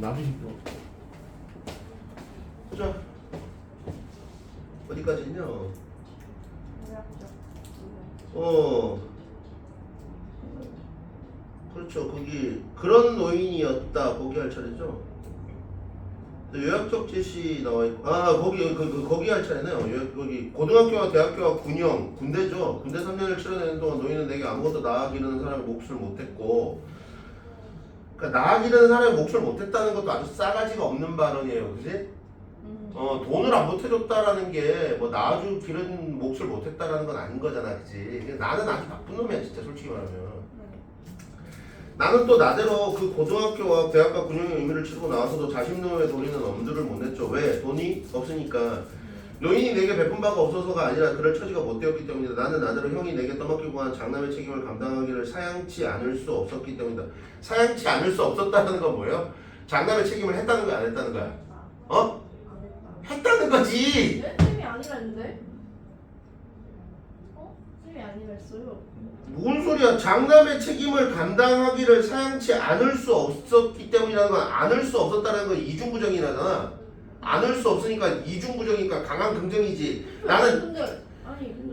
놔두실 필요 없어. 보자. 어디까지 했냐? 그렇죠. 거기 그런 노인이었다. 거기 할 차례죠. 요약적 제시 나와 있고, 거기 할 차례네요. 거기 고등학교와 대학교와 군형, 군대죠. 군대 3년을 치러내는 동안 노인은 내게 아무것도 나아 기르는 사람의 몫을 못했고, 그러니까 나아 기르는 사람의 몫을 못했다는 것도 아주 싸가지가 없는 발언이에요, 그지? 돈을 안 보태줬다라는 게 뭐 나아주 기른 몫을 못했다라는 건 아닌 거잖아, 그지? 나는 아주 나쁜 놈이야, 진짜 솔직히 말하면. 나는 또 나대로 그 고등학교와 대학과 군형의 의미를 치르고 나와서도 자신놈의 돈이는 엄두를 못 냈죠. 왜? 돈이 없으니까. 노인이 내게 베푼 바가 없어서가 아니라 그럴 처지가 못 되었기 때문이다. 나는 나대로 형이 내게 떠맡기고 한 장남의 책임을 감당하기를 사양치 않을 수 없었기 때문이다. 사양치 않을 수 없었다는 건 뭐예요? 장남의 책임을 했다는 거야, 안 했다는 거야? 했다는 거지! 왜? 쌤이 아니라 했는데? 쌤이 아니라 했어요. 뭔 소리야? 장남의 책임을 감당하기를 사양치 않을 수 없었기 때문이라는 건 않을 수 없었다는 건 이중부정이라잖아. 않을 수 없으니까 이중부정이니까 강한 긍정이지. 나는 근데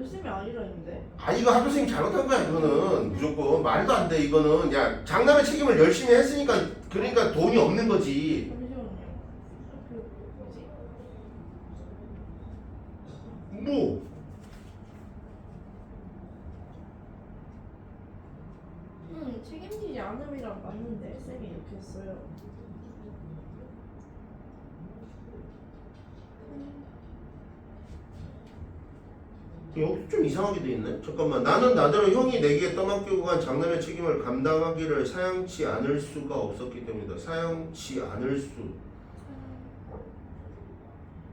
쌤이 아니라 했는데? 이거 학교 선생님 잘못한 거야. 이거는 무조건 말도 안 돼. 이거는 야 장남의 책임을 열심히 했으니까 그러니까 돈이 없는 거지. 잠시만요. 뭐지? 뭐? 책임지지 않음이랑 맞는데 쌤이 이렇게 했어요. 여기 좀 이상하게 돼 있네. 잠깐만. 나는 나대로 형이 내게 떠맡기고 간 장남의 책임을 감당하기를 사양치 않을 수가 없었기 때문이다. 사양치 않을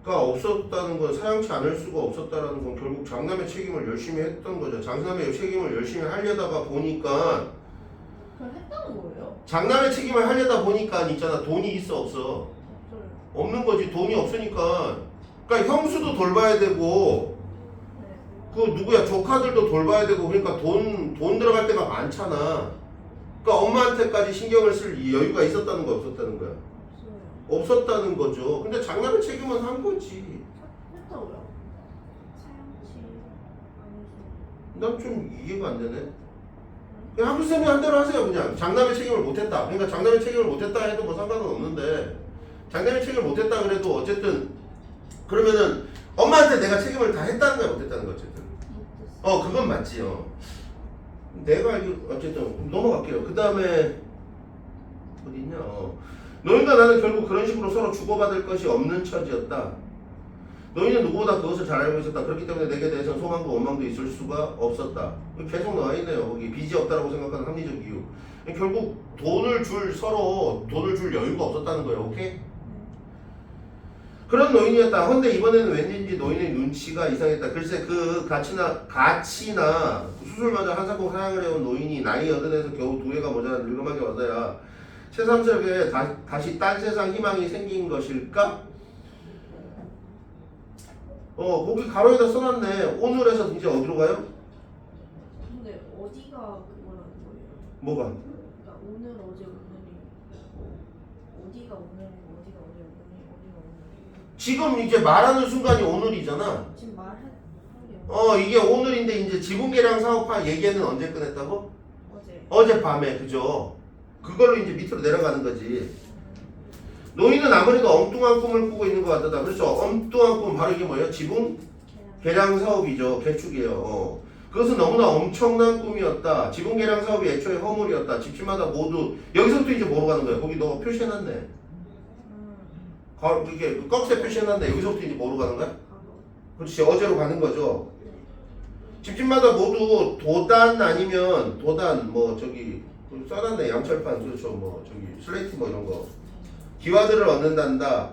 수가 없었다는 건 사양치 않을 수가 없었다라는 건 결국 장남의 책임을 열심히 했던 거죠. 장남의 책임을 열심히 하려다가 보니까 그럼 했다는 거예요? 장남의 책임을 하려다 보니까 있잖아. 돈이 있어 없어? 없어요. 없는 거지. 돈이 없으니까. 그러니까 형수도 돌봐야 되고 그 누구야 조카들도 돌봐야 되고 그러니까 돈 들어갈 때가 많잖아. 그러니까 엄마한테까지 신경을 쓸 여유가 있었다는 거야 없었다는 거야? 없어요. 없었다는 거죠. 근데 장남의 책임은 한 거지. 했다고요? 사양치 아니죠. 난 좀 이해가 안 되네. 그냥 학교쌤이 한 대로 하세요. 그냥 장남의 책임을 못했다. 그러니까 장남의 책임을 못했다 해도 뭐 상관은 없는데 장남의 책임을 못했다 그래도 어쨌든 그러면은 엄마한테 내가 책임을 다 했다는 거야 못했다는 거야 어쨌든. 그건 맞지요. 내가 어쨌든 넘어갈게요. 그 다음에 어디 있냐? 너희가 나는 결국 그런 식으로 서로 주고받을 것이 없는 처지였다. 너희는 누구보다 그것을 잘 알고 있었다. 그렇기 때문에 내게 대해서는 소망도 원망도 있을 수가 없었다. 계속 나와 있네요. 거기 빚이 없다라고 생각하는 합리적 이유. 결국 서로 돈을 줄 여유가 없었다는 거예요. 오케이? 그런 노인이었다. 근데 이번에는 왠지 노인의 눈치가 이상했다. 글쎄 그 가치나 수술마저 한사코 사양을 해온 노인이 나이 여든에서 겨우 2해가 모자란 늙음하게 와서야 새삼스럽게 다시 딴 세상 희망이 생긴 것일까? 거기 가로에다 써놨네. 오늘에서 이제 어디로 가요? 근데 어디가 그거라는 거예요? 뭐가? 그러니까 오늘 어제 오늘이 어디가 오늘이고 어디가 어제 오늘이 어디가 오늘이 지금 이제 말하는 순간이 오늘이잖아. 지금 말한 게 이게 오늘인데 이제 지분계량 사업화 얘기는 언제 끝냈다고? 어제 어젯밤에 그죠? 그걸로 이제 밑으로 내려가는 거지. 노인은 아무래도 엉뚱한 꿈을 꾸고 있는 것 같다. 그렇죠? 엉뚱한 꿈 바로 이게 뭐예요? 지분 계량 사업이죠. 개축이에요. 그것은 너무나 엄청난 꿈이었다. 지분 계량 사업이 애초에 허물이었다. 집집마다 모두 여기서부터 이제 뭐로 가는 거야? 거기 너가 표시해놨네. 이게 꺽쇠 표시해놨네. 여기서부터 이제 뭐로 가는 거야? 그렇지. 어제로 가는 거죠. 집집마다 모두 도단 아니면 도단 뭐 저기 써놨네. 양철판 그렇죠. 뭐 저기 슬레이트 뭐 이런 거. 기와들을 얻는단다.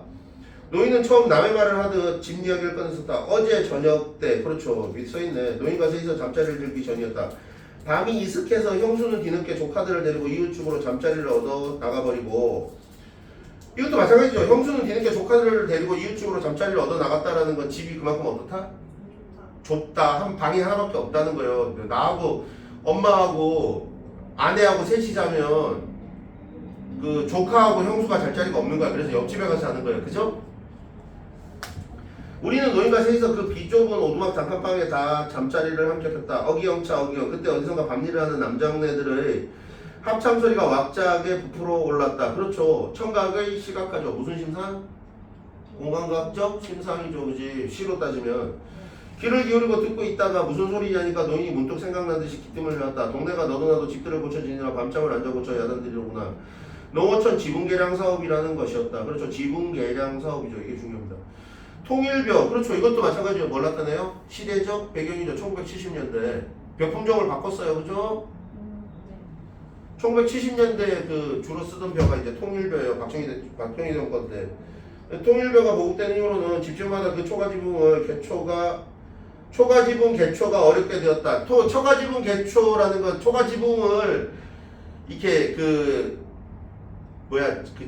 노인은 처음 남의 말을 하듯 집 이야기를 꺼냈었다. 어제 저녁 때 그렇죠. 밑에 써있네. 노인과 셋이서 잠자리를 들기 전이었다. 밤이 이슥해서 형수는 뒤늦게 조카들을 데리고 이웃집으로 잠자리를 얻어 나가버리고 이것도 마찬가지죠. 형수는 뒤늦게 조카들을 데리고 이웃집으로 잠자리를 얻어 나갔다라는 건 집이 그만큼 어떻다? 좁다. 한 방이 하나밖에 없다는 거예요. 나하고 엄마하고 아내하고 셋이 자면 그 조카하고 형수가 잘 자리가 없는 거야. 그래서 옆집에 가서 자는 거야. 그죠? 우리는 노인과 셋이서 그 비좁은 오두막 단칸방에 다 잠자리를 함께했다. 어기영차 어기영. 그때 어디선가 밤일을 하는 남장네들의 합참 소리가 왁자하게 부풀어 올랐다. 그렇죠. 청각의 시각하죠. 무슨 심상? 공간과학적 심상이죠. 그지? 시로 따지면. 귀를 기울이고 듣고 있다가 무슨 소리냐니까 노인이 문득 생각나듯이 기뜸을 내었다. 동네가 너도 나도 집들을 고쳐지느라 밤잠을 안 자고 저 야단들이로구나. 농어촌 지붕개량 사업이라는 것이었다. 그렇죠. 지붕개량 사업이죠. 이게 중요합니다. 통일벼. 그렇죠. 이것도 마찬가지로 뭘 나타내요? 시대적 배경이죠. 1970년대. 벼 품종을 바꿨어요. 그죠? 1970년대에 그 주로 쓰던 벼가 이제 통일벼예요. 박정희 정권 때. 통일벼가 보급되는 이후로는 집집마다 그 초가지붕을 초가지붕 개초가 어렵게 되었다. 초가지붕 개초라는 건 초가지붕을 이렇게 그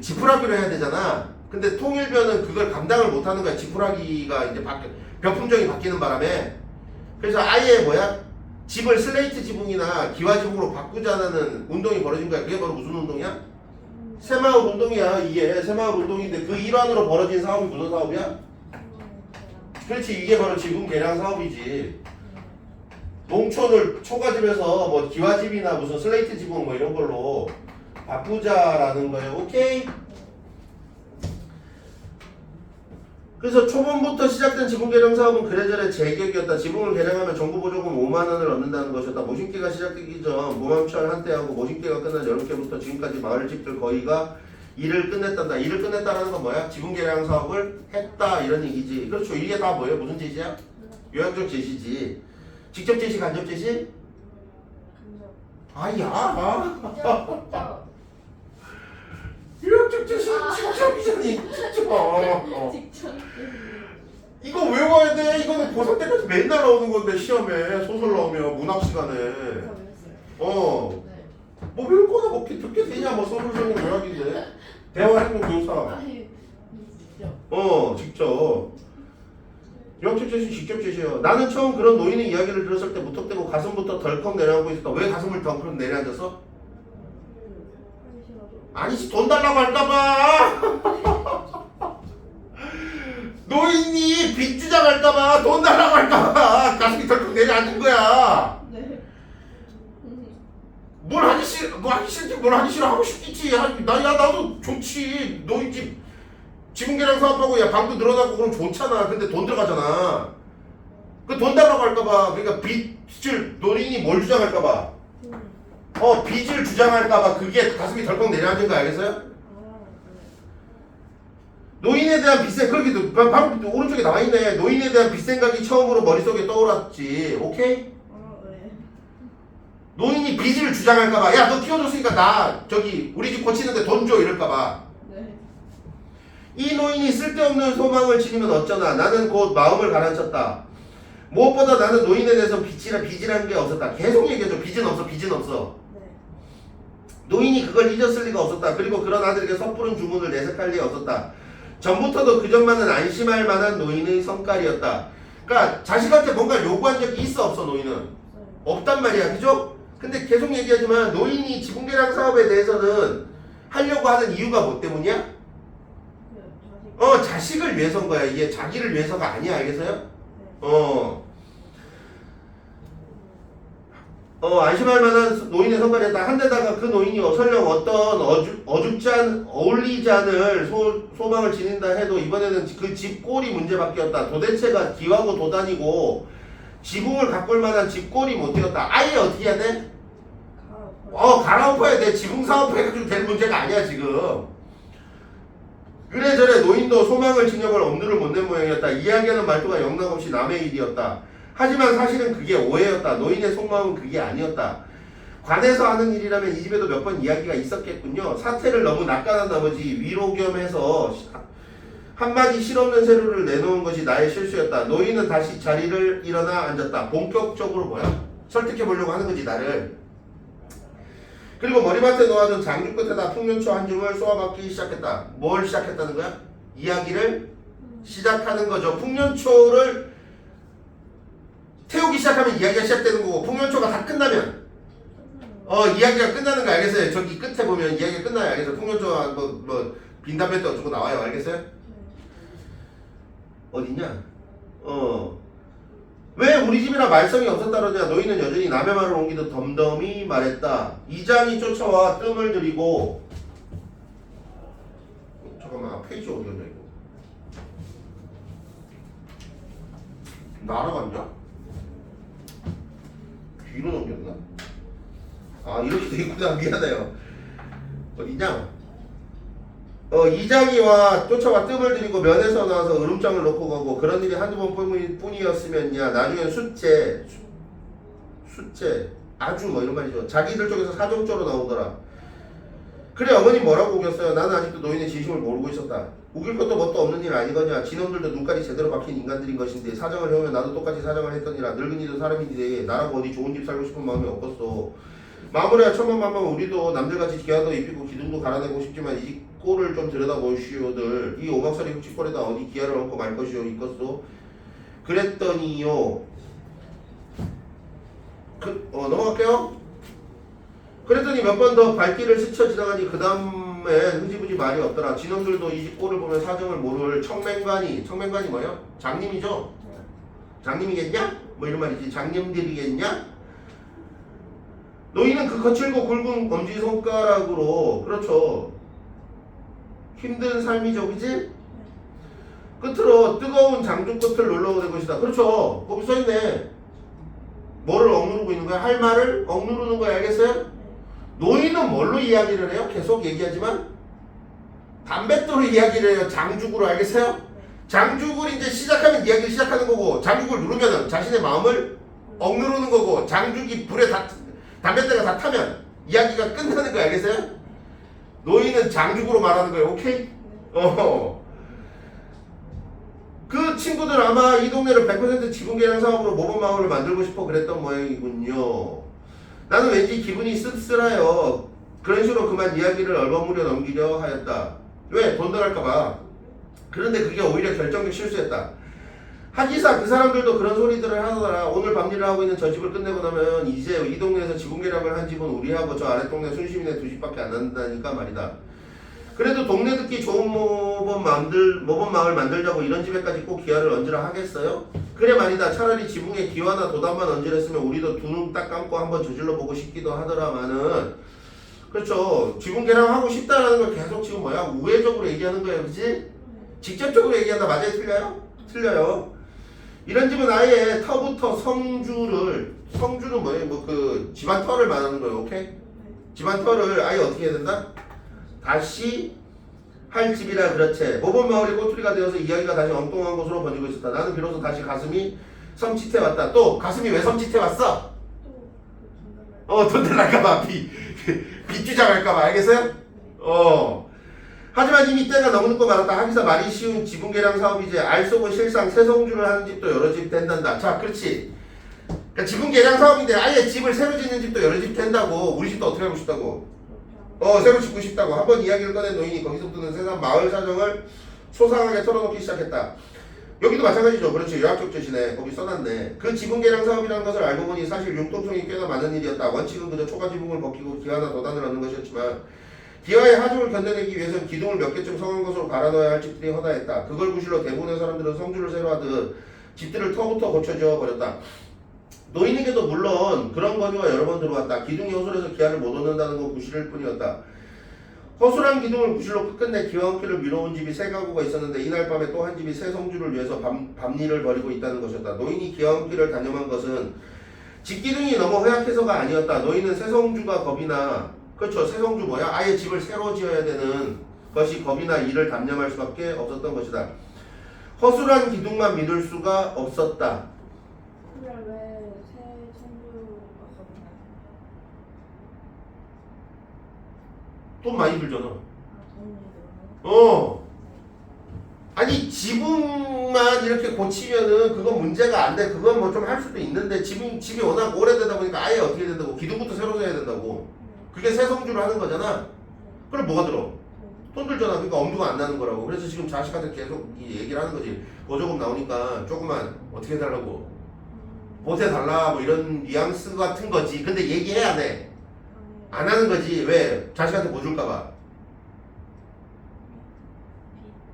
지푸라기로 해야 되잖아. 근데 통일벼는 그걸 감당을 못하는 거야. 지푸라기가 이제 벼 품종이 바뀌는 바람에. 그래서 아예 집을 슬레이트 지붕이나 기와 지붕으로 바꾸자는 운동이 벌어진 거야. 그게 바로 무슨 운동이야? 새마을 운동이야. 이게 새마을 운동인데 그 일환으로 벌어진 사업이 무슨 사업이야? 그렇지. 이게 바로 지붕 개량 사업이지. 농촌을 초가집에서 뭐 기와집이나 무슨 슬레이트 지붕 뭐 이런 걸로 바꾸자라는 거예요. 오케이? 그래서 초반부터 시작된 지붕 개량 사업은 그래저래 제격이었다. 지붕을 개량하면 정부 보조금 5만 원을 얻는다는 것이었다. 모신기가 시작되기 전 모맘철 한때하고 모신기가 끝난 여름께부터 지금까지 마을 집들 거의가 일을 끝냈단다. 일을 끝냈다라는 건 뭐야? 지붕 개량 사업을 했다 이런 얘기지. 그렇죠. 이게 다 뭐예요? 무슨 제시야? 요약적 제시지. 직접 제시, 간접 제시? 아야. 요약적 제시 직접이잖니. 직접. 이거 외워야 돼. 이거는 고3 때까지 맨날 나오는 건데 시험에 소설 나오면 문학 시간에. 뭐 외울 거나 뭐 듣게 되냐 뭐 소설 쓰는 요약인데. 대화 행동 교사. 직접. 요약적 제시 직접 제시요. 나는 처음 그런 노인의 이야기를 들었을 때 무턱대고 가슴부터 덜컥 내려앉고 있었다. 왜 가슴을 덜컥 내려앉았어? 아니지 돈 달라고 할까봐. 노인이 빚 주장할까봐 돈 달라고 할까봐 가슴이 덜컥 내려앉은 거야. 뭘 하기 싫어, 뭐 하기 싫지, 뭘 하기 싫어 하고 싶겠지. 나도 좋지. 노인 지붕 개량 사업하고 야 방도 늘어나고 그럼 좋잖아. 근데 돈 들어가잖아. 그 돈 달라고 할까봐. 그러니까 빚을 노인이 뭘 주장할까봐. 빚을 주장할까봐 그게 가슴이 덜컥 내려앉은 거 알겠어요? 노인에 대한 빚생 그렇게 바로 오른쪽에 나와 있네. 노인에 대한 빚 생각이 처음으로 머릿속에 떠올랐지. 오케이? 노인이 빚을 주장할까봐. 야 너 키워줬으니까 나 우리 집 고치는데 돈 줘 이럴까봐. 이 노인이 쓸데없는 소망을 지니면 어쩌나. 나는 곧 마음을 가라앉혔다. 무엇보다 나는 노인에 대해서 빚이라는 게 없었다. 계속 얘기하죠. 빚은 없어. 노인이 그걸 잊었을 리가 없었다. 그리고 그런 아들에게 섣부른 주문을 내색할 리 없었다. 전부터도 그전만은 안심할 만한 노인의 성깔이었다. 그러니까 자식한테 뭔가 요구한 적이 있어 없어 노인은? 없단 말이야. 그죠? 근데 계속 얘기하지만 노인이 지붕 개량 사업에 대해서는 하려고 하는 이유가 뭐 때문이야? 자식을 위해서인 거야. 이게 자기를 위해서가 아니야. 알겠어요? 안심할 만한 노인의 성깔이었다. 한데다가 그 노인이 설령 어떤 어울리지 않을 소망을 지닌다 해도 이번에는 그 집 꼴이 문제밖에였다. 도대체가 기와고 도단이고 지붕을 가꿀 만한 집 꼴이 못 되었다. 아예 어떻게 해야 돼? 갈아엎어야 돼. 지붕 사업해가지고 될 문제가 아니야 지금. 그래저래 노인도 소망을 지녀볼 엄두를 못 낸 모양이었다. 이야기하는 말투가 영락없이 남의 일이었다. 하지만 사실은 그게 오해였다. 노인의 속마음은 그게 아니었다. 관에서 하는 일이라면 이 집에도 몇 번 이야기가 있었겠군요. 사태를 너무 낙관한 나머지 위로 겸 해서 한마디 실없는 세로를 내놓은 것이 나의 실수였다. 노인은 다시 자리를 일어나 앉았다. 본격적으로 설득해보려고 하는 거지 나를. 그리고 머리맡에 놓아둔 장주 끝에다 풍년초 한 줌을 쏘아받기 시작했다. 뭘 시작했다는 거야? 이야기를 시작하는 거죠. 풍년초를 태우기 시작하면 이야기가 시작되는 거고 풍년초가 다 끝나면 이야기가 끝나는 거 알겠어요? 저기 끝에 보면 이야기가 끝나요. 알겠어요? 풍년조화 빈담배 어쩌고 나와요. 알겠어요? 어딨냐? 왜 우리 집이나 말썽이 없었다 그러냐? 너희는 여전히 남의 말을 옮기듯 덤덤히 말했다. 이장이 쫓아와 뜸을 들이고 잠깐만 페이지 어디 갔냐 이거? 날아갔냐? 뒤로 넘겼나? 아 이렇게 돼 있구나. 미안해요. 어디냐? 이장이와 쫓아와 뜸을 들이고 면에서 나와서 으름장을 놓고 가고 그런 일이 한두 번뿐이었으면야 나중엔 숫제 아주 뭐 이런 말이죠. 자기들 쪽에서 사정조로 나오더라. 그래 어머니 뭐라고 우겼어요? 나는 아직도 노인의 진심을 모르고 있었다. 우길 것도 뭣도 없는 일 아니거냐. 지놈들도 눈깔이 제대로 박힌 인간들인 것인데 사정을 해오면 나도 똑같이 사정을 했더니라. 늙은이도 사람인데 나라고 어디 좋은 집 살고 싶은 마음이 없겠어. 마무리야 천만만만 우리도 남들같이 기아도 입히고 기둥도 갈아내고 싶지만 이 꼴을 좀 들여다보시오들. 이 오막살이 흑치꼴에다 어디 기아를 얹고 말 것이오 있겠소. 그랬더니요. 넘어갈게요. 그랬더니 몇 번 더 발길을 스쳐 지나가니 그 다음엔 흐지부지 말이 없더라. 진원들도 이 집 꼴을 보면 사정을 모를 청맹관이 뭐요? 장님이죠? 장님이겠냐? 뭐 이런 말이지. 장님들이겠냐? 너희는 그 거칠고 굵은 엄지손가락으로 그렇죠. 힘든 삶이죠. 그지? 끝으로 뜨거운 장주 끝을 눌러오는 것이다. 그렇죠. 거기 써있네. 뭐를 억누르고 있는 거야? 할 말을 억누르는 거야. 알겠어요? 노인은 뭘로 이야기를 해요? 계속 얘기하지만 담뱃돌로 이야기를 해요. 장죽으로. 알겠어요? 장죽을 이제 시작하면 이야기를 시작하는 거고 장죽을 누르면 자신의 마음을 억누르는 거고 장죽이 불에 담뱃대가 다 타면 이야기가 끝나는 거야. 알겠어요? 노인은 장죽으로 말하는 거예요. 오케이? 그 친구들 아마 이 동네를 100% 지붕계량 사업으로 모범마을을 만들고 싶어 그랬던 모양이군요. 나는 왠지 기분이 씁쓸하여 그런 식으로 그만 이야기를 얼버무려 넘기려 하였다. 왜? 돈 들어갈까봐. 그런데 그게 오히려 결정적 실수였다. 하기사 그 사람들도 그런 소리들을 하더라. 오늘 밤일을 하고 있는 저 집을 끝내고 나면 이제 이 동네에서 지붕계량을 한 집은 우리하고 저 아래 동네 순시민의 두 집밖에 안 난다니까 말이다. 그래도 동네 듣기 좋은 모범 마을 만들자고 이런 집에까지 꼭 기와를 얹으라 하겠어요? 그래 말이다. 차라리 지붕에 기와나 도담만 얹으랬으면 우리도 두 눈 딱 감고 한번 저질러 보고 싶기도 하더라마는 그렇죠. 지붕계량하고 싶다라는 걸 계속 지금 우회적으로 얘기하는 거예요. 그치? 직접적으로 얘기한다. 맞아요? 틀려요? 틀려요. 이런 집은 아예 터부터 성주는 뭐예요? 그 집안 터를 말하는 거예요. 오케이? 집안 터를 아예 어떻게 해야 된다? 다시 할 집이라 그렇지. 모범 마을이 꼬투리가 되어서 이야기가 다시 엉뚱한 곳으로 번지고 있었다. 나는 비로소 다시 가슴이 섬찟해 왔다. 또 가슴이 왜 섬찟해 왔어? 돈 달랄까봐 빚주장할까봐. 알겠어요? 하지만 이미 때가 너무 늦고 말았다. 하기사 말이 쉬운 지붕계량 사업이지 알 속은 실상 새성주를 하는 집도 여러 집 된단다. 자, 그렇지. 그러니까 지붕계량 사업인데 아예 집을 새로 짓는 집도 여러 집 된다고. 우리 집도 어떻게 하고 싶다고? 새로 짓고 싶다고. 한번 이야기를 꺼낸 노인이 거기서부터는 세상 마을 사정을 소상하게 털어놓기 시작했다. 여기도 마찬가지죠. 그렇지. 요약적 제시네. 거기 써놨네. 그 지붕계량 사업이라는 것을 알고 보니 사실 융통성이 꽤나 많은 일이었다. 원칙은 그저 초가 지붕을 벗기고 기와나 도단을 얻는 것이었지만 기와의 하중을 견뎌내기 위해서는 기둥을 몇 개쯤 성한 것으로 갈아넣어야 할 집들이 허다했다. 그걸 구실로 대부분의 사람들은 성주를 새로 하듯 집들을 터부터 고쳐져 버렸다. 노인에게도 물론 그런 건의가 여러 번 들어왔다. 기둥이 허술해서 기아를 못 얻는다는 건 구실일 뿐이었다. 허술한 기둥을 구실로 끝내 기와 함께를 미뤄온 집이 세 가구가 있었는데 이날 밤에 또 한 집이 새 성주를 위해서 밤일을 벌이고 있다는 것이었다. 노인이 기와 함께를 단념한 것은 집기둥이 너무 허약해서가 아니었다. 노인은 새 성주가 겁이나 그렇죠. 새 성주 뭐야? 아예 집을 새로 지어야 되는 것이 겁이나 일을 단념할 수밖에 없었던 것이다. 허술한 기둥만 믿을 수가 없었다. 그래 왜새 청주가 썼나? 돈 많이 들잖아. 돈이 들어요? 아니 지붕만 이렇게 고치면은 그건 문제가 안 돼. 그건 뭐 좀 할 수도 있는데 집이 워낙 오래되다 보니까 아예 어떻게 된다고? 기둥부터 새로 써야 된다고. 그게 새 성주를 하는 거잖아. 그럼 뭐가 들어? 돈 들잖아. 그러니까 엄두가 안 나는 거라고. 그래서 지금 자식한테 계속 이 얘기를 하는 거지. 보조금 나오니까 조금만 어떻게 해달라고. 보태달라 뭐 이런 뉘앙스 같은 거지. 근데 얘기해야 돼. 안 하는 거지. 왜? 자식한테 뭐 줄까봐.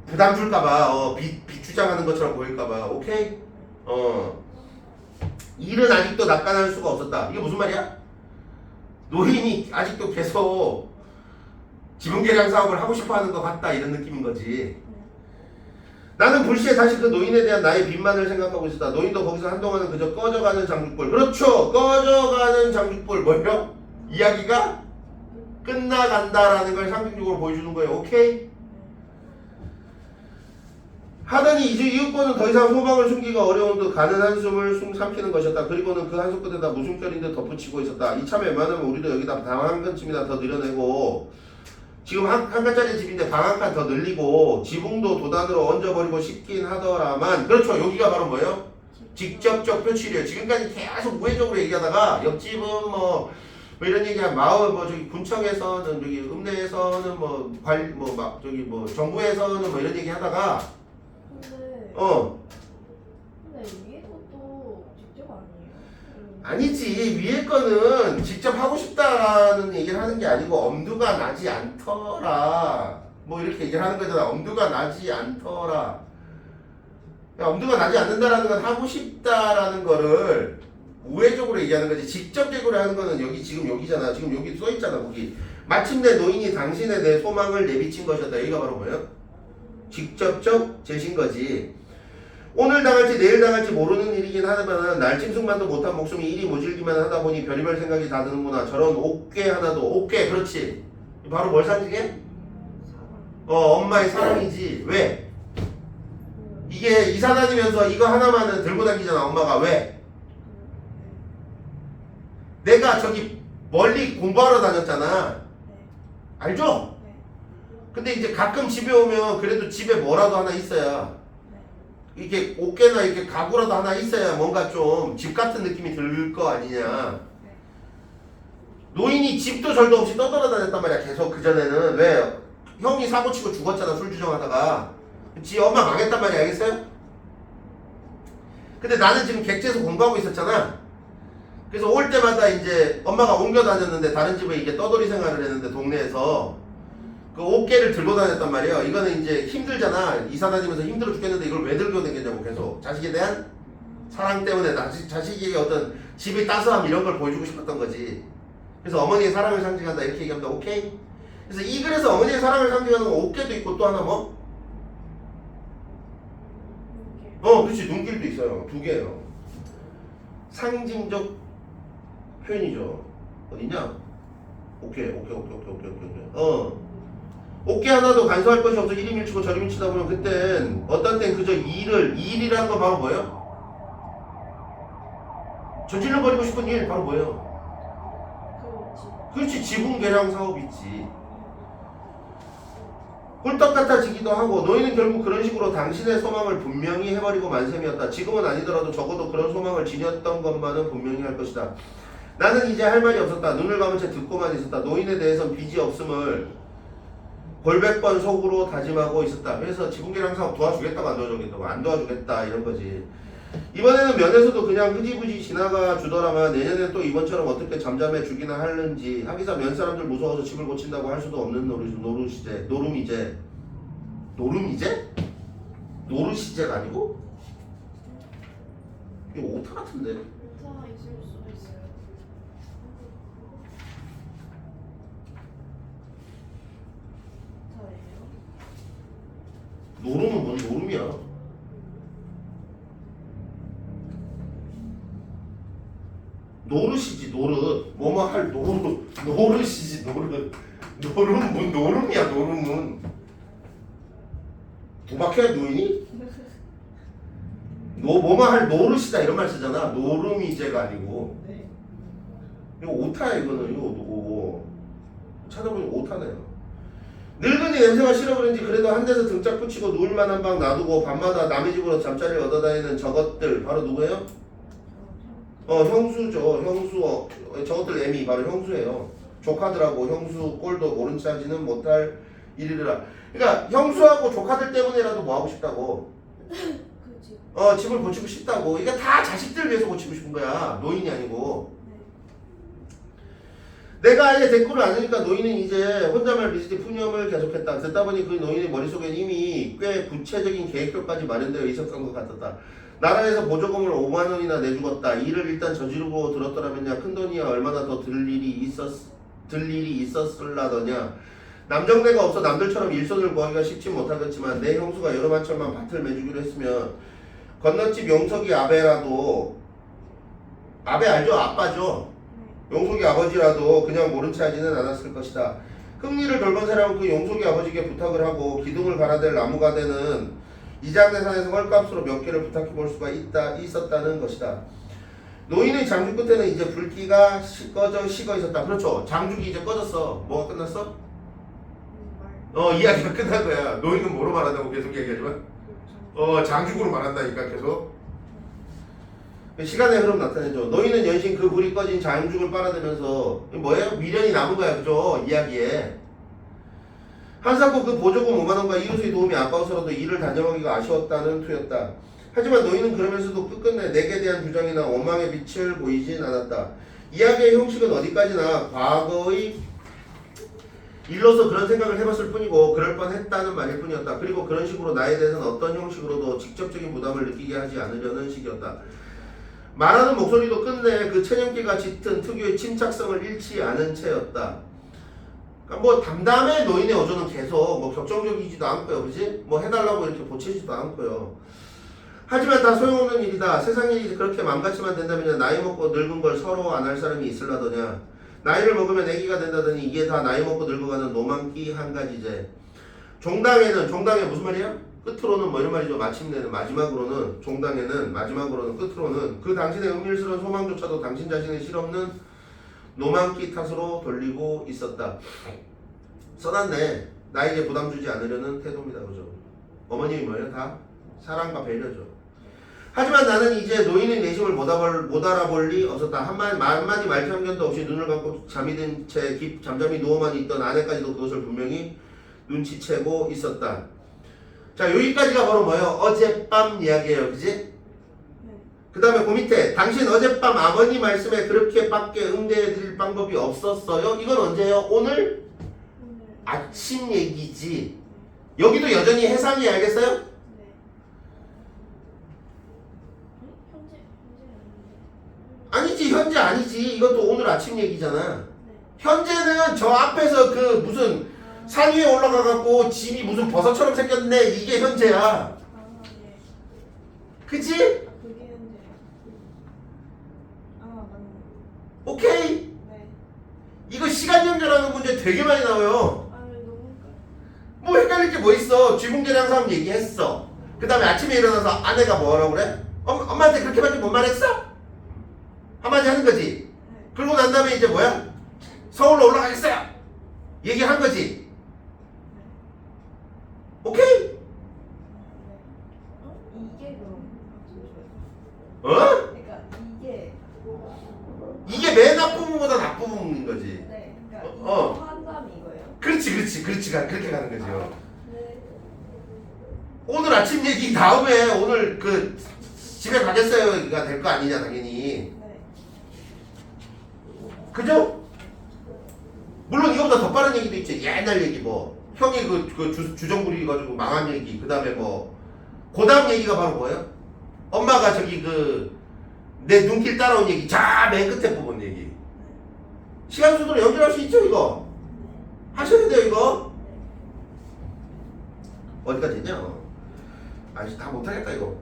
부담 줄까봐. 빚 주장하는 것처럼 보일까봐. 오케이? 일은 아직도 낙관할 수가 없었다. 이게 무슨 말이야? 노인이 아직도 계속 지분 개량 사업을 하고 싶어 하는 것 같다. 이런 느낌인 거지. 나는 불시에 다시 그 노인에 대한 나의 빚만을 생각하고 있었다. 노인도 거기서 한동안은 그저 꺼져가는 장죽불. 그렇죠. 꺼져가는 장죽불. 뭐예요? 이야기가 끝나간다라는 걸 상징적으로 보여주는 거예요. 오케이? 하더니 이제 이윽고는 더 이상 소망을 숨기기가 어려운 듯 가는 한숨을 삼키는 것이었다. 그리고는 그 한숨 끝에다 무숨결인 듯 덧붙이고 있었다. 이참에 웬만하면 우리도 여기다 방 한 칸쯤이나 더 늘려내고 지금 한 칸짜리 집인데 방 한 칸 더 늘리고 지붕도 도단으로 얹어버리고 싶긴 하더라만 그렇죠. 여기가 바로 뭐예요? 직접적 표출이에요. 지금까지 계속 우회적으로 얘기하다가 옆집은 뭐 이런 얘기한 마을 저기 군청에서는 저기 읍내에서는 정부에서는 뭐 이런 얘기 하다가 근데 위에 것도 직접 아니에요? 아니지. 위에 거는 직접 하고 싶다라는 얘기를 하는 게 아니고 엄두가 나지 않더라 뭐 이렇게 얘기를 하는 거잖아. 엄두가 나지 않더라. 엄두가 나지 않는다라는 건 하고 싶다라는 거를 우회적으로 얘기하는 거지. 직접적으로 하는 거는 여기 지금 여기잖아. 지금 여기 써 있잖아. 거기 마침내 노인이 당신의 내 소망을 내비친 것이었다. 여기가 바로 뭐예요? 직접적 제시인 거지. 오늘 당할지 내일 당할지 모르는 일이긴 하지만 날짐승만도 못한 목숨이 일이 모질기만 하다 보니 별의별 생각이 다 드는구나. 저런 옥괴 하나도 옥괴 그렇지. 바로 뭘 상징해? 엄마의 사랑이지. 왜? 이게 이사 다니면서 이거 하나만은 들고 다니잖아. 엄마가 왜? 내가 저기 멀리 공부하러 다녔잖아. 알죠? 근데 이제 가끔 집에 오면 그래도 집에 뭐라도 하나 있어야 이게 옷개나 이렇게 가구라도 하나 있어야 뭔가 좀 집 같은 느낌이 들 거 아니냐. 노인이 집도 절도 없이 떠돌아다녔단 말이야. 계속 그전에는. 왜? 형이 사고치고 죽었잖아. 술 주정하다가. 지 엄마 망했단 말이야. 알겠어요? 근데 나는 지금 객지에서 공부하고 있었잖아. 그래서 올 때마다 이제 엄마가 옮겨 다녔는데 다른 집에 이게 떠돌이 생활을 했는데 동네에서 그 옷개를 들고 다녔단 말이에요. 이거는 이제 힘들잖아. 이사 다니면서 힘들어 죽겠는데 이걸 왜 들고 다녔냐고. 계속 자식에 대한 사랑 때문에 자식에게 어떤 집이 따스함 이런 걸 보여주고 싶었던 거지. 그래서 어머니의 사랑을 상징한다 이렇게 얘기합니다. 오케이? 그래서 이 글에서 어머니의 사랑을 상징하는 건 옷개도 있고 또 하나 뭐? 그렇지. 눈길도 있어요. 두 개예요. 상징적 표현이죠. 어디냐? 오케이. 어깨 하나도 간소할 것이 없어 이리 밀치고 저리 밀치다 보면 그땐 어떤 땐 그저 일이라는 건 바로 뭐예요? 저질러 버리고 싶은 일 바로 뭐예요? 그렇지. 지분 개량 사업이지. 꿀떡 같아지기도 하고 노인은 결국 그런 식으로 당신의 소망을 분명히 해버리고 만셈이었다. 지금은 아니더라도 적어도 그런 소망을 지녔던 것만은 분명히 할 것이다. 나는 이제 할 말이 없었다. 눈을 감은 채 듣고만 있었다. 노인에 대해선 빚이 없음을 골백번 속으로 다짐하고 있었다. 그래서 지붕계량 사업 도와주겠다고 안 도와주겠다고 안 도와주겠다 이런 거지. 이번에는 면에서도 그냥 흐지부지 지나가 주더라만 내년에 또 이번처럼 어떻게 잠잠해 주기나 하는지. 하기사 면 사람들 무서워서 집을 고친다고 할 수도 없는 노름이제. 노르시제가 아니고? 이게 오타 같은데? 오타 있을 수도 있어요. 오타예요? 노름은 뭔 노름이야? 노릇이지 노릇. 뭐뭐 할 노릇이지 노릇. 노름 뭔 노름이야 노름은. 도박해야 노인이? 뭐뭐 할 노릇이다 이런 말 쓰잖아. 노름이제가 아니고. 네. 이거 오타야 이거는. 이거 찾아보니 오타네요. 늙은이 냄새가 싫어 그런지 그래도 한 데서 등짝 붙이고 누울 만한 방 놔두고 밤마다 남의 집으로 잠자리를 얻어다니는 저것들 바로 누구예요? 형수죠. 형수. 저것들 애미 바로 형수예요. 조카들하고 형수 꼴도 모른 체하지는 못할 일이라. 그러니까 형수하고 조카들 때문에라도 뭐 하고 싶다고. 그치. 집을 고치고 싶다고. 이게 다 자식들 위해서 고치고 싶은 거야. 노인이 아니고. 내가 아예 대꾸를 안 하니까 노인은 이제 혼잣말 비슷히 푸념을 계속했다. 듣다 보니 그 노인의 머릿속엔 이미 꽤 구체적인 계획표까지 마련되어 있었던 것 같았다. 나라에서 보조금을 5만 원이나 내주겠다. 일을 일단 저지르고 들었더라면야 큰돈이야 얼마나 더 들 일이 있었을라더냐. 남정네가 없어 남들처럼 일손을 구하기가 쉽지 못하겠지만 내 형수가 여러 마철만 밭을 매주기로 했으면 건너집 용석이 아베라도 아베 알죠? 아빠죠? 용석이 아버지라도 그냥 모른 체 하지는 않았을 것이다. 흥리를 돌본 사람은 그 용석이 아버지에게 부탁을 하고 기둥을 갈아댈 나무가 되는 이장내산에서 헐값으로 몇 개를 부탁해 볼 수가 있었다는 것이다. 노인의 장주 끝에는 이제 불기가 꺼져 식어 있었다. 그렇죠. 장죽이 이제 꺼졌어. 뭐가 끝났어? 이야기가 끝난 거야. 노인은 뭐로 말한다고 계속 얘기하지만 장죽으로 말한다니까 계속. 시간의 흐름 나타내죠. 노인은 연신 그 불이 꺼진 장죽을 빨아들면서 뭐예요? 미련이 남은 거야. 그죠? 이야기에. 한사코 그 보조금 5만원과 이웃의 도움이 아까워서라도 일을 단정하기가 아쉬웠다는 투였다. 하지만 노인은 그러면서도 끝끝내 내게 대한 주장이나 원망의 빛을 보이진 않았다. 이야기의 형식은 어디까지나 과거의 일로서 그런 생각을 해봤을 뿐이고 그럴 뻔했다는 말일 뿐이었다. 그리고 그런 식으로 나에 대해서는 어떤 형식으로도 직접적인 부담을 느끼게 하지 않으려는 식이었다. 말하는 목소리도 끝내 그 체념기가 짙은 특유의 침착성을 잃지 않은 채였다. 그러니까 뭐 담담해 노인의 어조는 계속 뭐 격정적이지도 않고요, 그지? 뭐 해달라고 이렇게 보채지도 않고요. 하지만 다 소용없는 일이다. 세상이 그렇게 맘같이만 된다면 나이 먹고 늙은 걸 서로 안 할 사람이 있을라더냐. 나이를 먹으면 애기가 된다더니 이게 다 나이 먹고 늙어가는 노망기 한 가지제. 종당에 무슨 말이야? 끝으로는 뭐 이런 말이죠. 마침내는 마지막으로는 종당에는 마지막으로는 끝으로는 그 당신의 은밀스러운 소망조차도 당신 자신의 실없는 노망기 탓으로 돌리고 있었다. 써놨네. 나에게 부담 주지 않으려는 태도입니다. 그죠? 어머님이 뭐예요? 다 사랑과 배려죠. 하지만 나는 이제 노인의 내심을 못 알아볼 리 없었다. 한마디 말편견도 없이 눈을 감고 잠이 든 채 잠잠히 누워만 있던 아내까지도 그것을 분명히 눈치채고 있었다. 자, 여기까지가 바로 뭐예요? 어젯밤 이야기예요. 그지? 그 다음에 그 밑에 당신 어젯밤 아버님 말씀에 그렇게밖에 응대해 드릴 방법이 없었어요? 이건 언제예요? 오늘 아침 얘기지. 여기도 여전히 해상이 알겠어요? 아니지, 현재 아니지. 이것도 오늘 아침 얘기잖아. 현재는 저 앞에서 그 무슨 산 위에 올라가갖고 집이 무슨 버섯처럼 생겼네. 이게 현재야. 그치? 그게 현재. 맞네. 오케이? 네. 이거 시간 연결하는 문제 되게 많이 나와요. 너무 뭐 헷갈릴 게 뭐 있어. 쥐궁제랑 사람 얘기했어. 그 다음에 아침에 일어나서 아내가 뭐라고 그래? 엄마한테 그렇게밖에 못 말했어? 한마디 하는 거지. 그러고 난 다음에 이제 뭐야? 서울로 올라가겠어요. 얘기한 거지. 오케이? 이게 그럼 어? 그러니까 이게 맨 앞부분보다 앞부분인 거지. 네, 그러니까 한담이 이거예요. 그렇지. 그렇게 가는 거죠. 네. 오늘 아침 얘기 다음에 오늘 그 집에 가겠어요가 될 거 아니냐 당연히. 네. 그죠? 물론 이거보다 더 빠른 얘기도 있지. 옛날 얘기 뭐 형이 주정 부리가지고 망한 얘기. 그 다음에 뭐 고다음 얘기가 바로 뭐예요? 엄마가 저기 내 눈길 따라온 얘기. 자, 맨 끝에 부분 얘기. 시간 순으로 연결할 수 있죠 이거? 하셔야 돼요 이거. 어디까지 했냐? 아직 다 못하겠다 이거.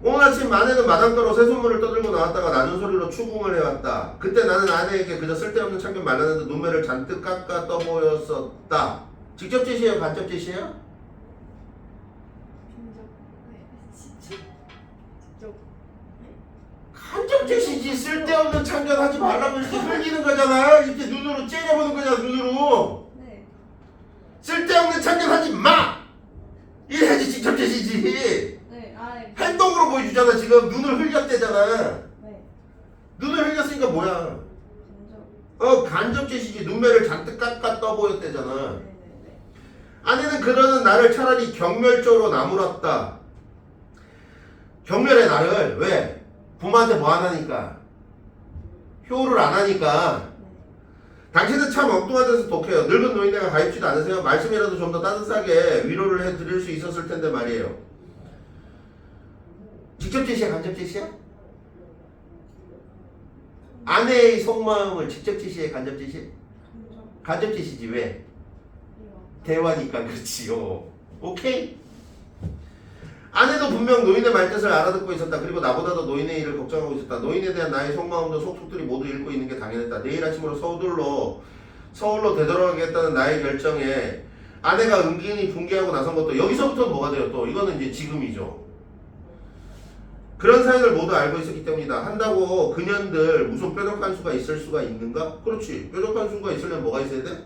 오늘 아침 아내는 마당가로 새순물을 떠들고 나왔다가 낮은 소리로 추궁을 해왔다. 그때 나는 아내에게 그저 쓸데없는 참견 말하는데 눈매를 잔뜩 깎아 떠보였었다. 직접 제시예요? 간접 제시예요? 직접. 간접 제시지. 쓸데없는 참견 하지 말라고 이렇게 흘리는 거잖아. 이렇게 눈으로 째려보는 거잖아. 눈으로. 네. 쓸데없는 참견 하지 마. 이래야지 직접 제시지. 네. 행동으로 보여주잖아. 지금 눈을 흘렸대잖아. 네. 눈을 흘렸으니까 뭐야? 간접. 간접 제시지. 눈매를 잔뜩 깎아 떠보였대잖아. 네네네. 아내는 그러는 나를 차라리 경멸적으로 나무랐다. 경멸해 나를. 왜? 부모한테 뭐 안 하니까. 효를 안 하니까 당신은 참 엉뚱한 데서 독해요. 늙은 노인네가 가입지도 않으세요? 말씀이라도 좀 더 따뜻하게 위로를 해드릴 수 있었을 텐데 말이에요. 직접 제시야? 간접 제시야? 아내의 속마음을 직접 제시해? 간접 제시? 간접 제시지. 왜? 대화니까. 그렇지요. 오케이? 아내도 분명 노인의 말뜻을 알아듣고 있었다. 그리고 나보다도 노인의 일을 걱정하고 있었다. 노인에 대한 나의 속마음도 속속들이 모두 읽고 있는 게 당연했다. 내일 아침으로 서울로 되돌아가겠다는 나의 결정에 아내가 은근히 붕괴하고 나선 것도 여기서부터는 뭐가 돼요? 또 이거는 이제 지금이죠. 그런 사연을 모두 알고 있었기 때문이다. 한다고 그년들 무슨 뾰족한 수가 있을 수가 있는가? 그렇지. 뾰족한 수가 있으려면 뭐가 있어야 돼?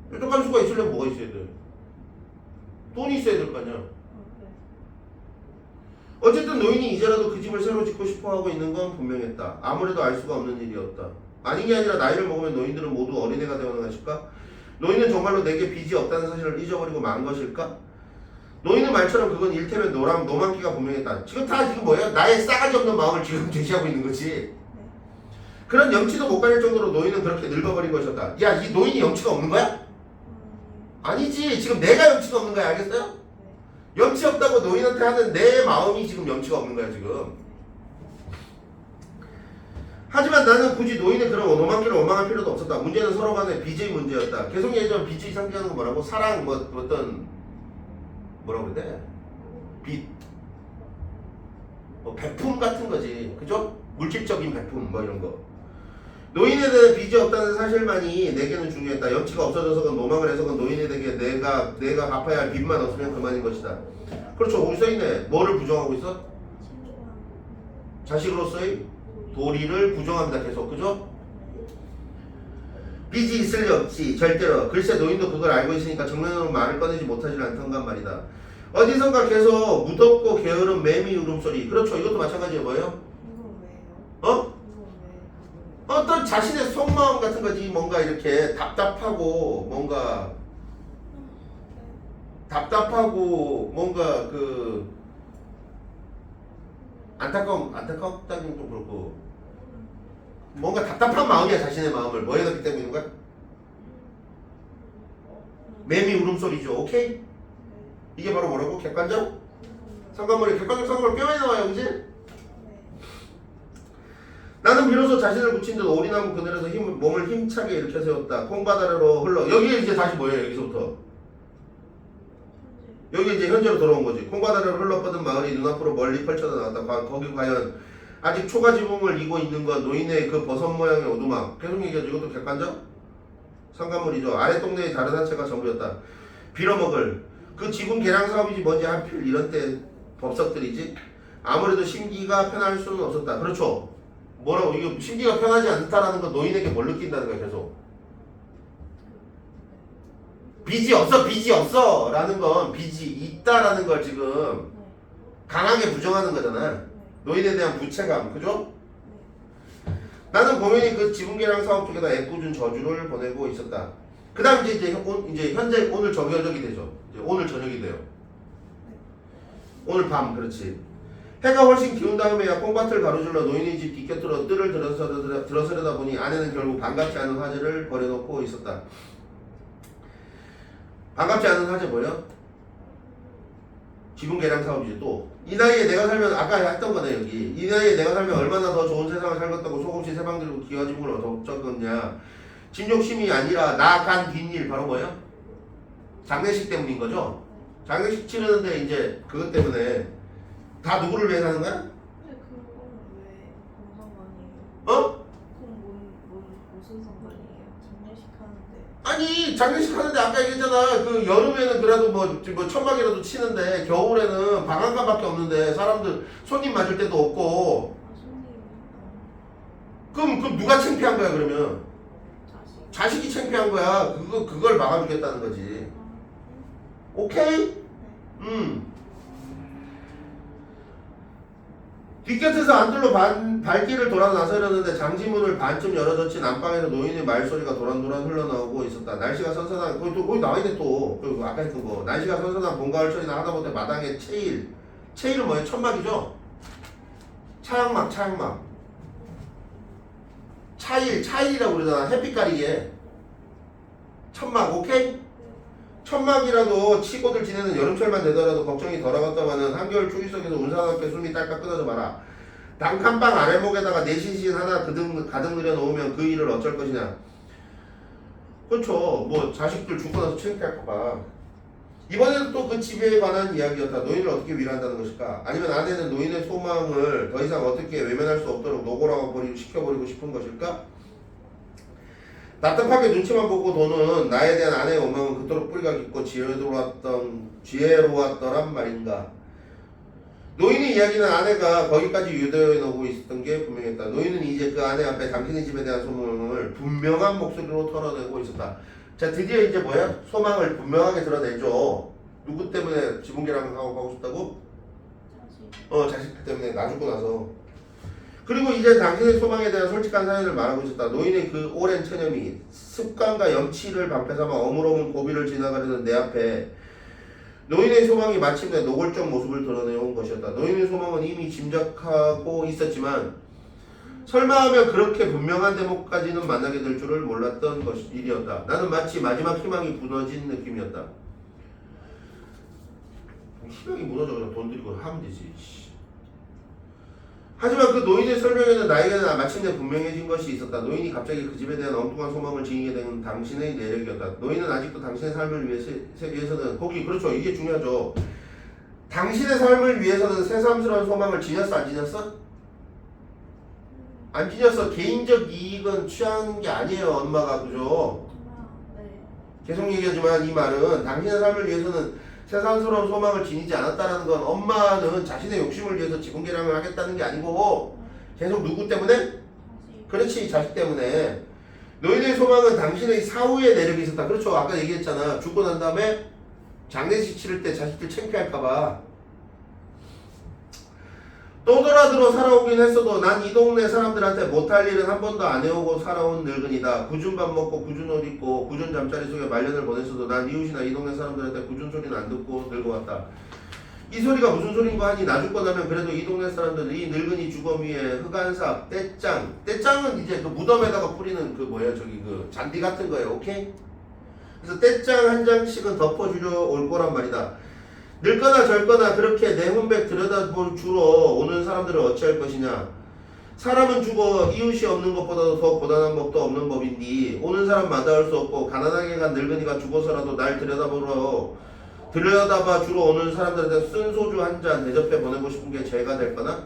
뾰족한 수가 있으려면 뭐가 있어야 돼? 돈이 있어야 될 거 아니야. 어쨌든 노인이 이제라도 그 집을 새로 짓고 싶어하고 있는 건 분명했다. 아무래도 알 수가 없는 일이었다. 아닌 게 아니라 나이를 먹으면 노인들은 모두 어린애가 되어가는 것일까? 노인은 정말로 내게 빚이 없다는 사실을 잊어버리고 만 것일까? 노인의 말처럼 그건 일테면 노만기가 분명했다. 지금 뭐예요? 나의 싸가지 없는 마음을 지금 제시하고 있는 거지. 그런 염치도 못 가릴 정도로 노인은 그렇게 늙어버린 것이었다. 야, 이 노인이 염치가 없는 거야? 아니지. 지금 내가 염치가 없는 거야. 알겠어요? 염치 없다고 노인한테 하는 내 마음이 지금 염치가 없는 거야 지금. 하지만 나는 굳이 노인의 그런 노만기를 원망할 필요도 없었다. 문제는 서로 간의 빚의 문제였다. 계속 예전 빚이 상징하는 건 뭐라고? 사랑 어떤 뭐라고 그래야 돼? 빚 베품 같은 거지. 그죠? 물질적인 베품 이런 거. 노인에 대한 빚이 없다는 사실만이 내게는 중요했다. 염치가 없어져서건 노망을 해서건 노인에 대해 내가 갚아야 할 빚만 없으면 그만인 것이다. 그렇죠. 거기 써있네. 뭐를 부정하고 있어? 자식으로서의 도리를 부정합니다. 계속. 그죠? 빚이 있을 리 없지. 절대로. 글쎄 노인도 그걸 알고 있으니까 정면으로 말을 꺼내지 못하지 않던가 말이다. 어디선가 계속 무덥고 게으른 매미 울음소리. 그렇죠. 이것도 마찬가지예요. 뭐예요? 어? 어떤 자신의 속마음 같은 거지. 뭔가 이렇게 답답하고 뭔가 그 안타깝다기는 좀 그렇고 뭔가 답답한 마음이야. 자신의 마음을 뭐 해놨기 때문인 거야? 매미 울음소리죠. 오케이? 이게 바로 뭐라고? 객관적? 상관머리. 객관적 상관머리 꽤 많이 나와요. 그지? 나는 비로소 자신을 붙인 듯 오리나무 그늘에서 몸을 힘차게 일으켜 세웠다. 콩바다로 흘러. 여기에 이제 다시 뭐예요? 여기서부터. 여기 이제 현재로 돌아온 거지. 콩바다를 흘러뻗은 마을이 눈앞으로 멀리 펼쳐져 나왔다. 거기 과연 아직 초가지붕을 이고 있는 건 노인의 그 버섯 모양의 오두막. 계속 얘기하죠. 이것도 객관적? 상관물이죠. 아래 동네의 다른 하체가 전부였다. 빌어먹을. 그 지붕 개량 사업이지 뭔지 하필 이런 때 법석들이지. 아무래도 심기가 편할 수는 없었다. 그렇죠. 뭐라고? 이게 심기가 편하지 않다라는 건 노인에게 뭘 느낀다는 거야. 계속. 빚이 없어 라는 건 빚이 있다라는 걸 지금 강하게 부정하는 거잖아. 노인에 대한 부채감. 그죠? 나는 공연히 그 지붕계량 사업 쪽에다 애꿎은 저주를 보내고 있었다. 그 다음 이제 현재 오늘 저녁이 되죠. 이제 오늘 저녁이 돼요. 오늘 밤. 그렇지. 해가 훨씬 기운 다음에야 콩밭을 가로질러 노인의 집 뒷곁으로 뜰을 들어서려다 보니 아내는 결국 반갑지 않은 화제를 버려놓고 있었다. 반갑지 않은 화제 뭐예요? 지붕 개량 사업이지. 또 이 나이에 내가 살면 아까 했던 거네. 여기 이 나이에 내가 살면 얼마나 더 좋은 세상을 살겠다고 속없이 새방 들고 기와지붕을 얻어먹었냐. 집 욕심이 아니라 나간 뒷일. 바로 뭐예요? 장례식 때문인 거죠. 장례식 치르는데 이제 그것 때문에 다 누구를 위해서 하는 거야? 근데 그거는 왜 공상관이에요? 어? 그건 무슨 상관이에요? 장례식 하는데. 아니 장례식 하는데 아까 얘기했잖아. 그 여름에는 그래도 뭐 천막이라도 치는데 겨울에는 방앗간밖에 없는데 사람들 손님 맞을 데도 없고. 그럼 누가 창피한 거야 그러면? 자식이 창피한 거야. 그걸 막아주겠다는 거지. 오케이? 뒷곁에서 안들로 발길을 돌아 나서려는데 장지문을 반쯤 열어젖힌 안방에서 노인의 말소리가 도란도란 흘러나오고 있었다. 날씨가 선선한 거기 나와있네 또. 아까 했던 거. 날씨가 선선한 봄 가을철이나 하다못해 마당에 체일은 뭐예요? 천막이죠? 차양막. 차일이라고 그러잖아. 햇빛 가리개. 천막, 오케이? 천막이라도 치고들 지내는 여름철만 되더라도 걱정이 덜하겠다마는 한겨울 추위 속에서 운산함께 숨이 딸깍 끊어져 마라. 단칸방 아래목에다가 내시신 하나 가득 늘여놓으면 그 일을 어쩔 것이냐. 그렇죠. 뭐 자식들 죽고 나서 창피할까봐. 이번에는 또 그 집에 관한 이야기였다. 노인을 어떻게 위로한다는 것일까? 아니면 아내는 노인의 소망을 더 이상 어떻게 외면할 수 없도록 노골하고 시켜버리고 싶은 것일까? 답답하게 눈치만 보고 도는 나에 대한 아내의 원망은 그토록 뿌리가 깊고 지혜로웠더란 말인가. 노인의 이야기는 아내가 거기까지 유도해 놓고 있었던 게 분명했다. 노인은 이제 그 아내 앞에 당신의 집에 대한 소망을 분명한 목소리로 털어내고 있었다. 자, 드디어 이제 뭐야? 소망을 분명하게 드러내죠. 누구 때문에 지붕계랑 하고 싶다고? 자식들 때문에 나 죽고 나서. 그리고 이제 당신의 소망에 대한 솔직한 사연을 말하고 있었다. 노인의 그 오랜 체념이 습관과 염치를 방패삼아 어물어물 고비를 지나가려는 내 앞에 노인의 소망이 마침내 노골적 모습을 드러내온 것이었다. 노인의 소망은 이미 짐작하고 있었지만 설마 하면 그렇게 분명한 대목까지는 만나게 될 줄을 몰랐던 일이었다. 나는 마치 마지막 희망이 무너진 느낌이었다. 희망이 무너져 그냥 돈 들이고 하면 되지. 하지만 그 노인의 설명에는 나에게는 마침내 분명해진 것이 있었다. 노인이 갑자기 그 집에 대한 엉뚱한 소망을 지니게 된 당신의 내력이었다. 노인은 아직도 당신의 삶을 위해서는 거기 그렇죠. 이게 중요하죠. 당신의 삶을 위해서는 새삼스러운 소망을 지녔어 안 지녔어? 안 지녔어. 개인적 이익은 취하는 게 아니에요. 엄마가 그죠? 네. 계속 얘기하지만 이 말은 당신의 삶을 위해서는 세상스러운 소망을 지니지 않았다는 건 엄마는 자신의 욕심을 위해서 지붕계량을 하겠다는 게 아니고 계속 누구 때문에? 그렇지, 자식 때문에. 노인의 소망은 당신의 사후에 내력이 있었다. 그렇죠, 아까 얘기했잖아. 죽고 난 다음에 장례식 치를 때 자식들 창피할까봐 떠돌아들어 살아오긴 했어도 난 이 동네 사람들한테 못할 일은 한 번도 안 해오고 살아온 늙은이다. 굳은 밥 먹고 굳은 옷 입고 굳은 잠자리 속에 말년을 보냈어도 난 이웃이나 이 동네 사람들한테 굳은 소리는 안 듣고 늙어왔다. 이 소리가 무슨 소린가 하니 나 죽고 나면 그래도 이 동네 사람들은 이 늙은이 주검 위에 흑안삽, 떼짱은 이제 그 무덤에다가 뿌리는 그 뭐야 저기 그 잔디 같은 거예요. 오케이? 그래서 떼짱 한 장씩은 덮어주려 올 거란 말이다. 늙거나 젊거나 그렇게 내 혼백 들여다볼 주로 오는 사람들을 어찌할 것이냐. 사람은 죽어 이웃이 없는 것보다도 더 고단한 법도 없는 법인데 오는 사람 마다할 수 없고 가난하게 간 늙은이가 죽어서라도 날 들여다봐 주러 오는 사람들한테 쓴 소주 한 잔 대접해 보내고 싶은 게 죄가 될거나.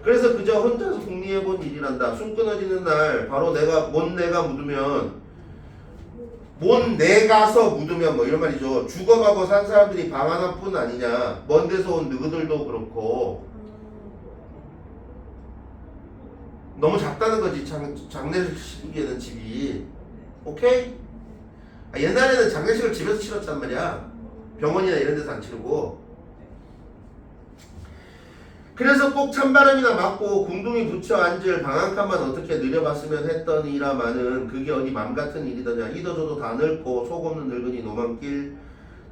그래서 그저 혼자서 궁리해본 일이란다. 숨 끊어지는 날 바로 내가 묻으면 뭐 이런 말이죠. 죽어가고 산 사람들이 방 하나뿐 아니냐. 먼 데서 온 너희들도 그렇고 너무 작다는 거지. 장례를 치기에는 집이. 오케이? 옛날에는 장례식을 집에서 치렀단 말이야. 병원이나 이런 데서 안 치르고. 그래서 꼭 찬바람이나 맞고 궁둥이 붙여 앉을 방 한 칸만 어떻게 느려봤으면 했더니라마는 그게 어디 맘같은 일이더냐. 이도저도 다 늙고 속 없는 늙은이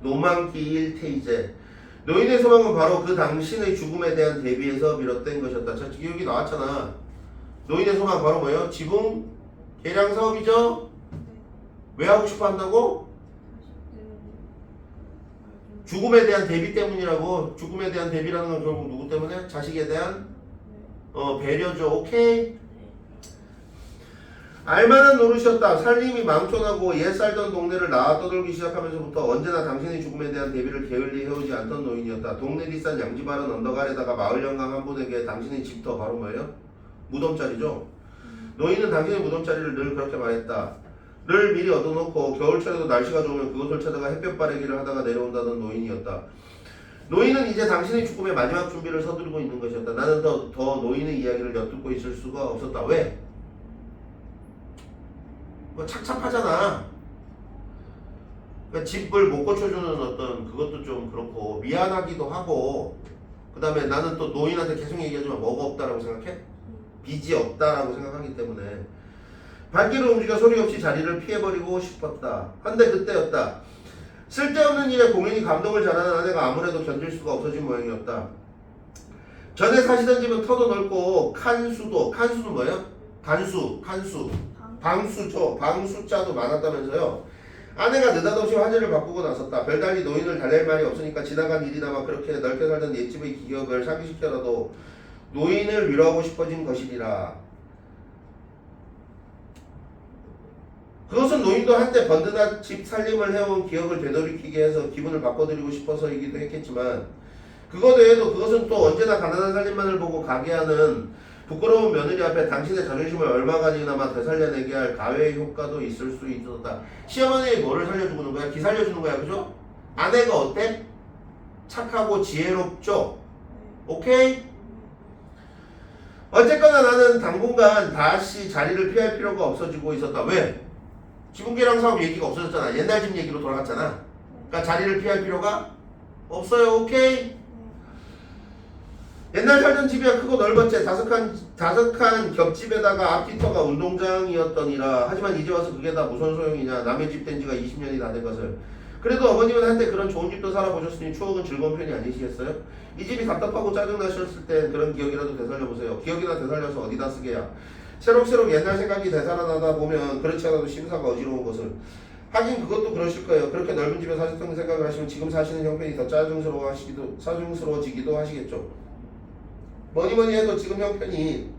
노만길 테이제. 노인의 소망은 바로 그 당신의 죽음에 대한 대비에서 비롯된 것이었다. 자, 여기 나왔잖아. 노인의 소망 바로 뭐예요? 지붕 계량 사업이죠? 왜 하고 싶어 한다고? 죽음에 대한 대비 때문이라고. 죽음에 대한 대비라는 건 결국 누구 때문에? 자식에 대한 배려죠. 오케이? 알만한 노릇이었다. 살림이 망촌하고 옛 살던 동네를 나와 떠돌기 시작하면서부터 언제나 당신의 죽음에 대한 대비를 게을리 해오지 않던 노인이었다. 동네 뒷산 양지바른 언덕 아래다가 마을 영감 한 분에게 당신의 집터 바로 뭐예요? 무덤자리죠. 노인은 당신의 무덤자리를 늘 그렇게 말했다. 를 미리 얻어놓고 겨울철에도 날씨가 좋으면 그것을 찾아가 햇볕 바래기를 하다가 내려온다던 노인이었다. 노인은 이제 당신의 죽음의 마지막 준비를 서두르고 있는 것이었다. 나는 더 노인의 이야기를 엿듣고 있을 수가 없었다. 왜? 뭐 착잡하잖아. 그러니까 집을 못 고쳐주는 어떤 그것도 좀 그렇고 미안하기도 하고, 그 다음에 나는 또 노인한테 계속 얘기하지만 뭐가 없다라고 생각해? 빚이 없다라고 생각하기 때문에 발길을 움직여 소리 없이 자리를 피해버리고 싶었다. 한데 그때였다. 쓸데없는 일에 공연히 감동을 잘하는 아내가 아무래도 견딜 수가 없어진 모양이었다. 전에 사시던 집은 터도 넓고 칸수는 뭐예요? 단수, 칸수, 방수죠. 방수자도 많았다면서요. 아내가 느닷없이 화제를 바꾸고 나섰다. 별달리 노인을 달랠 말이 없으니까 지나간 일이나마 그렇게 넓게 살던 옛집의 기억을 상기시켜라도 노인을 위로하고 싶어진 것이리라. 그것은 노인도 한때 번듯한 집 살림을 해온 기억을 되돌이키게 해서 기분을 바꿔드리고 싶어서이기도 했겠지만 그것 외에도 그것은 또 언제나 가난한 살림만을 보고 가게 하는 부끄러운 며느리 앞에 당신의 자존심을 얼마간이나마 되살려내게 할 가외의 효과도 있을 수 있었다. 시어머니의 뭐를 살려주는 거야? 기 살려주는 거야, 그죠? 아내가 어때? 착하고 지혜롭죠? 오케이? 어쨌거나 나는 당분간 다시 자리를 피할 필요가 없어지고 있었다. 왜? 지붕계랑 사업 얘기가 없어졌잖아. 옛날 집 얘기로 돌아갔잖아. 그러니까 자리를 피할 필요가 없어요. 오케이? 옛날 살던 집이야 크고 넓었지. 다섯 칸 겹집에다가 앞뒤터가 운동장이었더니라. 하지만 이제 와서 그게 다 무슨 소용이냐. 남의 집 된 지가 20년이 다 된 것을. 그래도 어머님은 한때 그런 좋은 집도 살아보셨으니 추억은 즐거운 편이 아니시겠어요? 이 집이 답답하고 짜증나셨을 땐 그런 기억이라도 되살려보세요. 기억이나 되살려서 어디다 쓰게야. 새록새록 옛날 생각이 되살아나다 보면 그렇지 않아도 심사가 어지러운 것을. 하긴 그것도 그러실 거예요. 그렇게 넓은 집에 사셨다는 생각을 하시면 지금 사시는 형편이 더 짜증스러워지기도 하시겠죠. 뭐니뭐니 해도 지금 형편이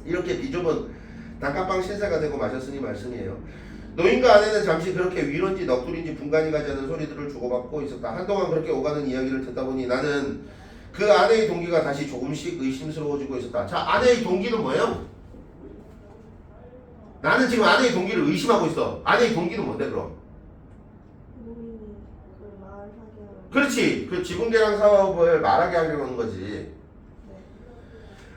이렇게 비좁은 단칸방 신세가 되고 마셨으니 말씀이에요. 노인과 아내는 잠시 그렇게 위로인지 넋두리인지 분간이 가지 않는 소리들을 주고받고 있었다. 한동안 그렇게 오가는 이야기를 듣다 보니 나는 그 아내의 동기가 다시 조금씩 의심스러워지고 있었다. 자, 아내의 동기는 뭐예요? 나는 지금 아내의 동기를 의심하고 있어. 아내의 동기는 뭔데 그럼? 노인이 그 말 하게 하는. 그렇지. 그 지붕계랑 사업을 말하게 하려고 하는 거지.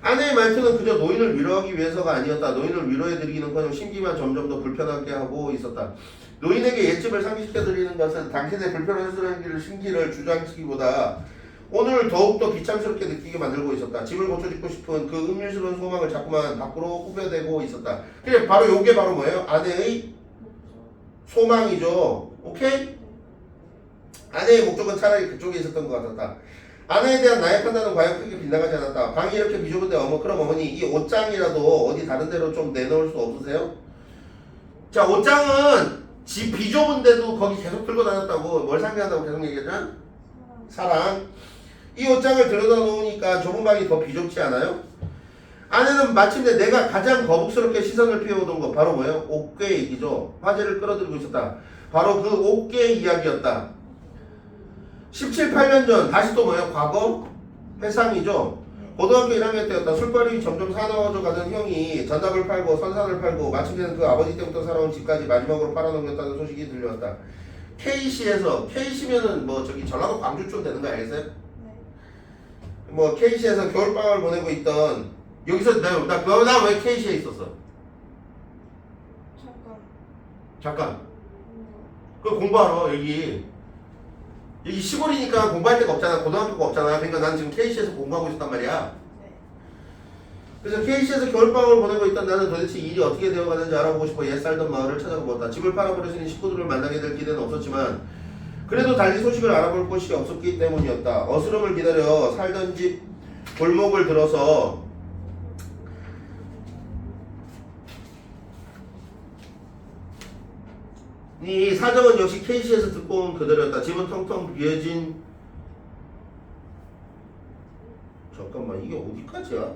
아내의 말투는 그저 노인을 위로하기 위해서가 아니었다. 노인을 위로해드리기는커녕 심기만 점점 더 불편하게 하고 있었다. 노인에게 옛집을 상기시켜드리는 것은 당신의 불편한 심기를 주장치기보다 오늘 더욱더 비참스럽게 느끼게 만들고 있었다. 집을 고쳐짓고 싶은 그 은밀스러운 소망을 자꾸만 밖으로 후벼대고 있었다. 그래, 바로 요게 바로 뭐예요? 아내의 소망이죠. 오케이? 아내의 목적은 차라리 그쪽에 있었던 것 같았다. 아내에 대한 나의 판단은 과연 크게 빗나가지 않았다. 방이 이렇게 비좁은데 그럼 어머니 이 옷장이라도 어디 다른 데로 좀 내놓을 수 없으세요? 자, 옷장은 집 비좁은데도 거기 계속 들고 다녔다고. 뭘 상징한다고 계속 얘기하잖아? 사랑. 이 옷장을 들여다 놓으니까 좁은 방이 더 비좁지 않아요? 아내는 마침내 내가 가장 거북스럽게 시선을 피워오던 거 바로 뭐예요? 옥괴 얘기죠. 화제를 끌어들이고 있었다. 바로 그 옥괴 이야기였다. 17, 8년 전 다시 또 뭐예요? 과거 회상이죠. 고등학교 1학년 때였다. 술벌이 점점 사나워져 가는 형이 전답을 팔고 선산을 팔고 마침내는 그 아버지 때부터 살아온 집까지 마지막으로 팔아넘겼다는 소식이 들려왔다. KC면은 뭐 저기 전라도 광주쯤 되는 거 알겠어요? 뭐 KC에서 겨울방학을 보내고 있던 여기서 나 왜 KC에 있었어? 잠깐. 그 공부하러 여기 시골이니까 공부할 데가 없잖아. 고등학교가 없잖아. 그러니까 난 지금 KC에서 공부하고 있었단 말이야. 그래서 KC에서 겨울방학을 보내고 있던 나는 도대체 일이 어떻게 되어가는지 알아보고 싶어 옛 살던 마을을 찾아보았다. 집을 팔아버렸으니 식구들을 만나게 될 기대는 없었지만 그래도 달리 소식을 알아볼 곳이 없었기 때문이었다. 어스름을 기다려 살던 집 골목을 들어서 이 사정은 역시 KC에서 듣고 온 그대로였다. 집은 텅텅 비어진. 잠깐만, 이게 어디까지야?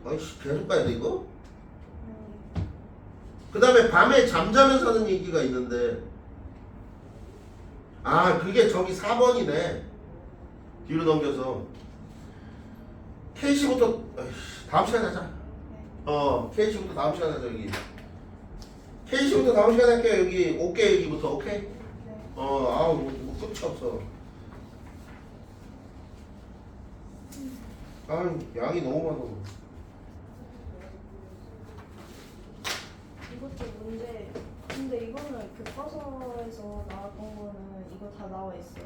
아이씨, 계속 가야 돼 이거? 그 다음에 밤에 잠자면서 하는 얘기가 있는데 그게 저기 4번이네. 뒤로 넘겨서 KC부터 다음 시간에 하자. KC부터 다음 시간에 하자. 여기 KC부터 다음 시간에 할게요. 여기 옥괴 얘기부터. 오케이? 뭐 끝이 없어. 양이 너무 많아. 이것도 문제. 근데 이거는 교과서에서 나왔던 거는 이거 다 나와 있어요.